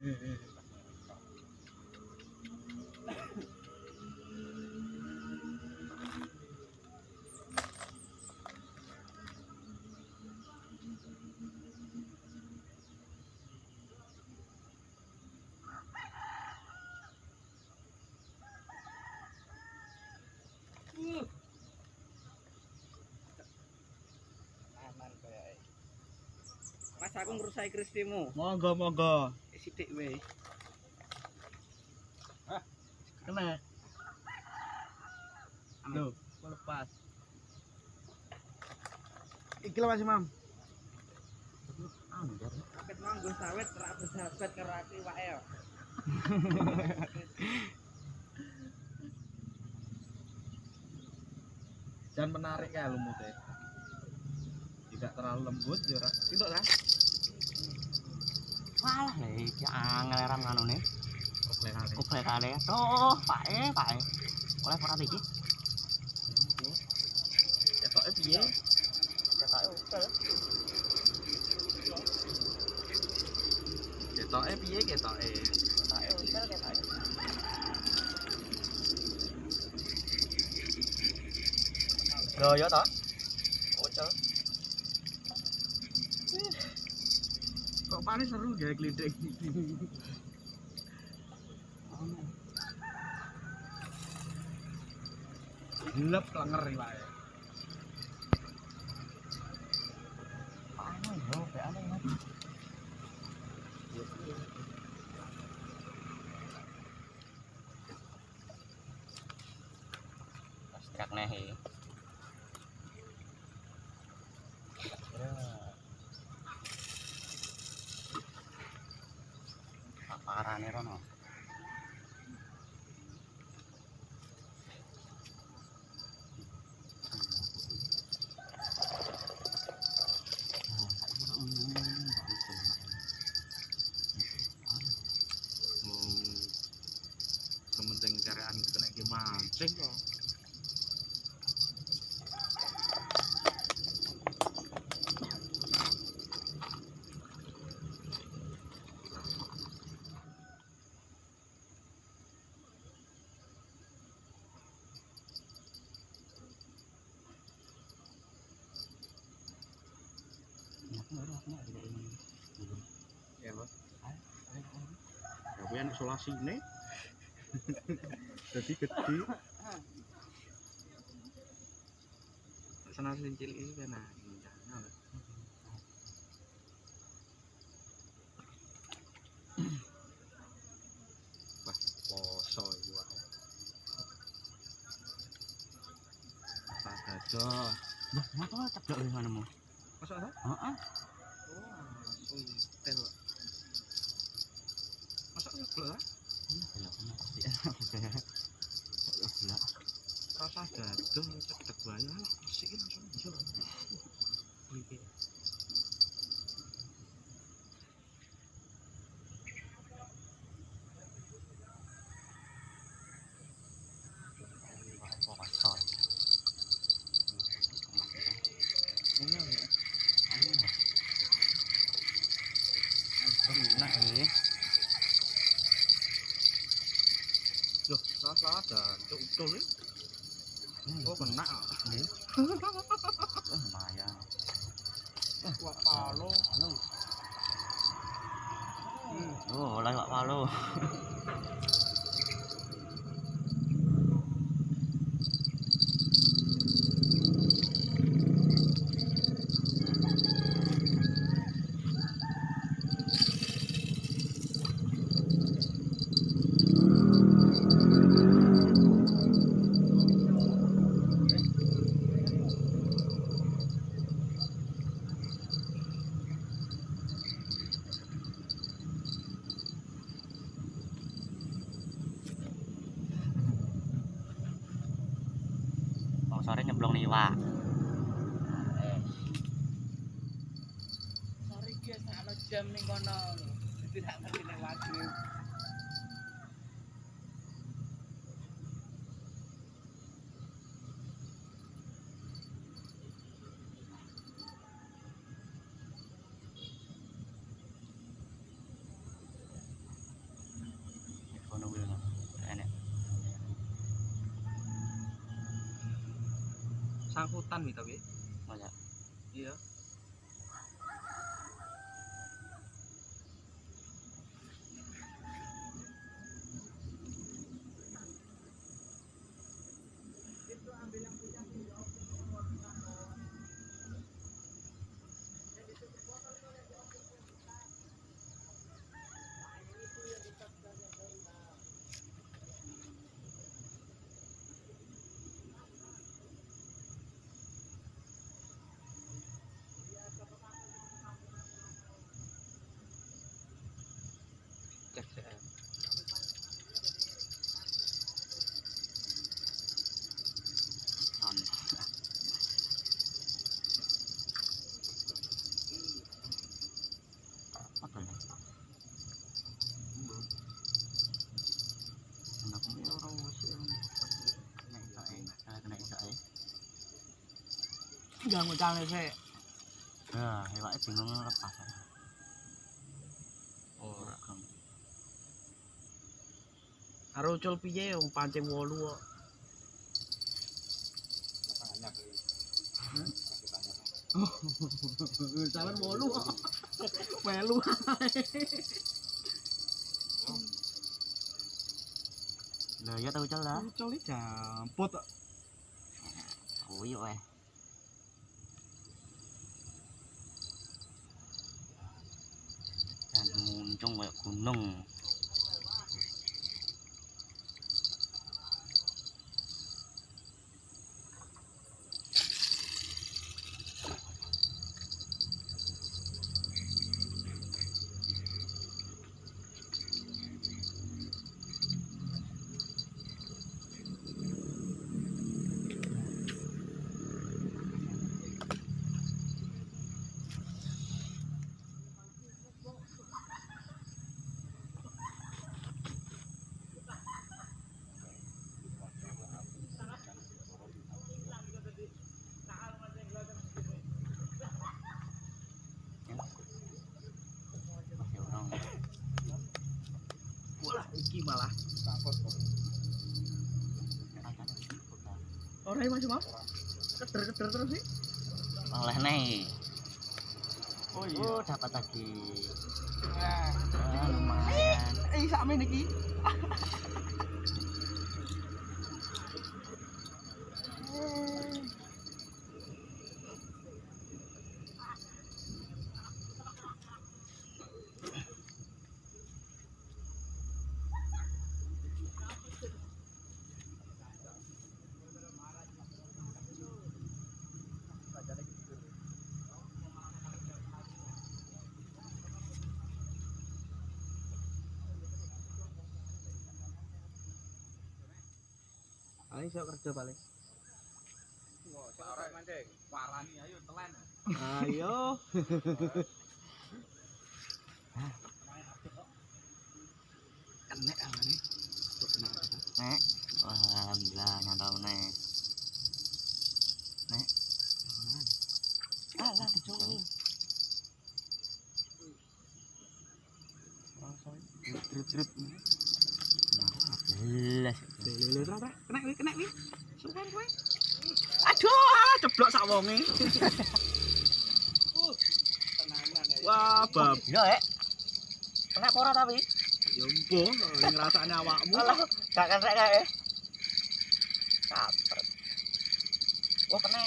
Heeh. Aman kayak. Mas aku ngerusak krispimu. Monggo monggo. Sithik wae. Kena. Loh, Lepas. iki lho Mas Imam. Akeh manggo sawit ra bersahabat karo aku iwake yo. Jangan menarik ya lumutnya. Tidak terlalu lembut ya ora. Tidak lah. Walah iki angel ram kanune. Oke, Kuplekane. Toh, pake. Oleh ora iki? ketoke piye? Ketoke ukel. Ketoke piye ketoke? Ketoke ukel ketoke. Loh ya toh? Ukel. Kok paling seru gawe klitik. Gelap klenger wae. Anu yo, beane Mas. Pas trak nehe. Parane rono. Sementing karean kena iki mancing kok. Ya, Bos. Ya kuwi enak isolasine. Jadi gede. Senar cilik iki kan nah. Wah, poso iki wae. Sadadoh. Lah, ngapa ceblok ngono? Masuk apa? Heeh. Wah, suitel. Masuk sebelah lah. Rasa dadoh cedek bae lah. Sik langsung iso. Iki. Ini ya. Nah, ini. Loh, salah dadoh utul ya. Oh, kena. Lumayan. Wah, palo. Oh, oleh Pak Palu. Sore nyemplung niwa. Sore iki ana jam ning kono. Tidak ngerti nek waktu. sangkutan gitu ki. Masa Iya. Cek CM. on. Apa nih? Anak ini orang usia kena isae. Jangan ngucalnya sih. Ya, hewan bingung lepas. Oh, Kang. karo ucul piye wong pancing 8 kok. Sampeyan 8 kok. Melu ae. Lah ya tahu celah. Ucul iki jamput kok. Kuyu eh. Dan muncung kayak gunung. Wah, iki malah. Ora Mas mau. Keder-keder terus sih. Oleh nih. Oh Oh, dapat lagi. Lumayan. Sakmen iki. Paling iso kerja paling. Ora mancing. Parani ayo telen. Ayo. Kenek alane. Nek. Wah, alhamdulillah nyantol nih. Nek. Alah kecul. Trip-trip. Nah, jelas. Lho ora kena kuwi. Suwen kowe. Aduh, ceblok sak wonge. Wah, bab. Ya, kena apa ora tapi? Ya mbuh, ngrasakne awakmu. Alah, gak kena kae. Kapret. Wah, kena.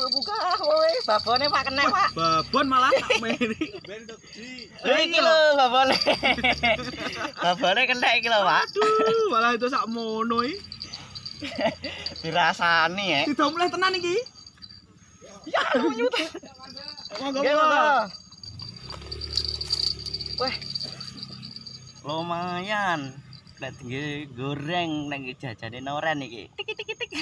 Buka kowe, babone Pak kena, Pak. Babon malah tak meni. Iki lho babone. Babone kena iki lho, Pak. Aduh, malah itu sak mono iki. Dirasani ya. Tidak mulai tenan iki. Ya, lunyut. Monggo. Wah. Lumayan. Nek tinggi goreng nang jajane noren iki. Tik tik tik.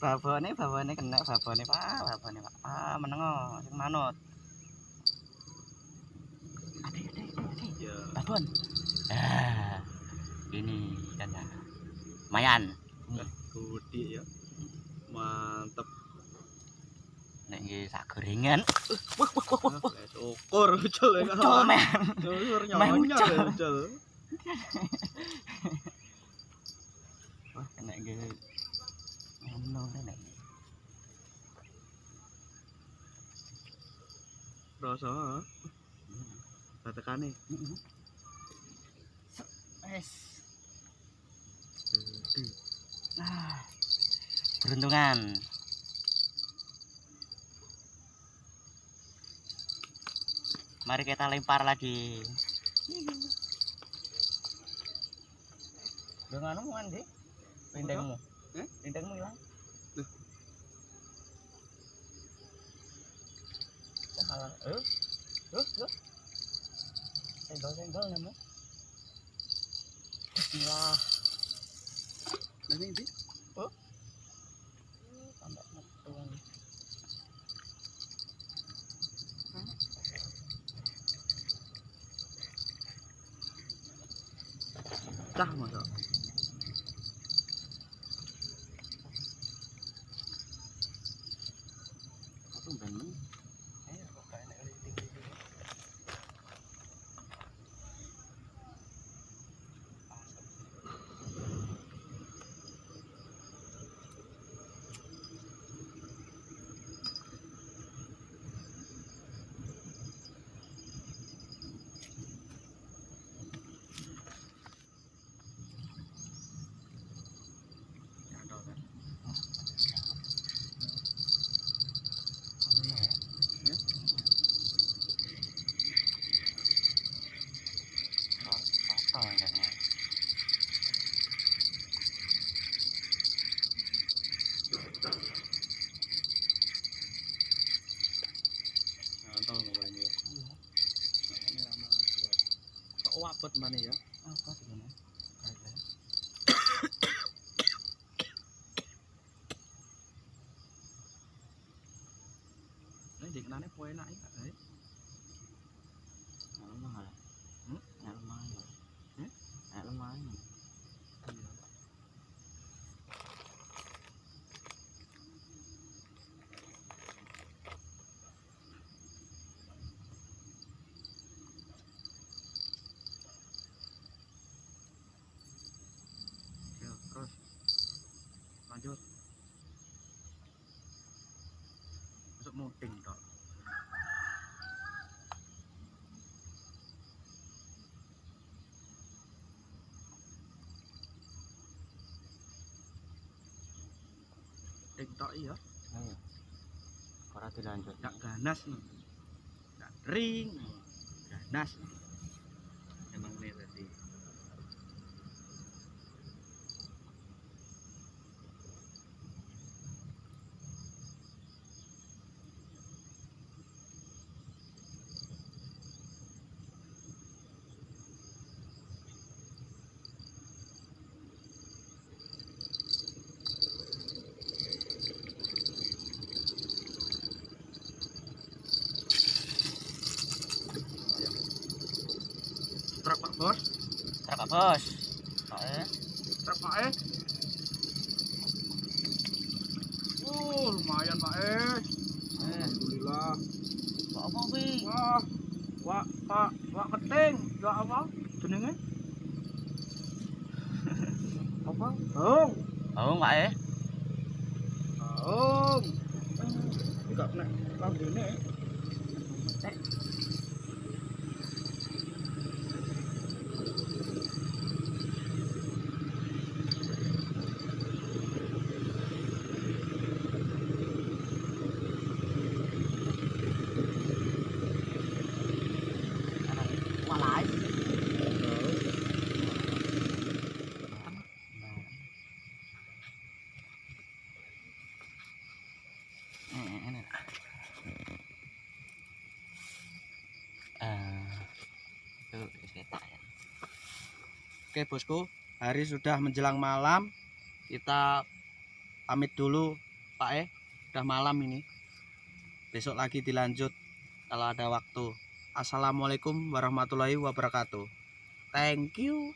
Babone kena babone Pak, Ah, menengo sing manut. Ade. Ya. Babon. Ah. Ini ikannya. Lumayan. Gede ya. Mantep. Nek nggih sak gorengan. Wah. Ukur ucul ya. Ucul men. Ukur Meh nyonya ucul. ucul. Wah, nek nggih Menang rene. Rasa tekane. Wes. Beruntungan. Mari kita lempar lagi. Dengan anu mandi. Pindengmu. Pindengmu hilang. Loh. Halang. Loh. Senggol nemu. Bismillah. Ini ndi? Oh. Tambah metu. Cah masa. Aku ben. Kok wapet mana ya? Apa sebenarnya? Ini dikenane poe enak ya, guys. Lemah. Lemah. Lemah. Ya, terus lanjut. Masuk muting tok. TikTok iya, Ayo. Ora dilanjut. gak ganas nih. Gak kering. Ganas. Emang nih tadi. Truk Pak Bos. Truk Pak Bos. Truk Pak lumayan Pak Alhamdulillah. Kok apa kuwi? Wah keting, ya apa? Jenenge? Apa? Baung. Oh, Pak Baung. Enggak kena lambene. Cek. Walai. Oke bosku, hari sudah menjelang malam. Kita pamit dulu Pak udah malam ini. Besok lagi dilanjut kalau ada waktu. Assalamualaikum warahmatullahi wabarakatuh. Thank you.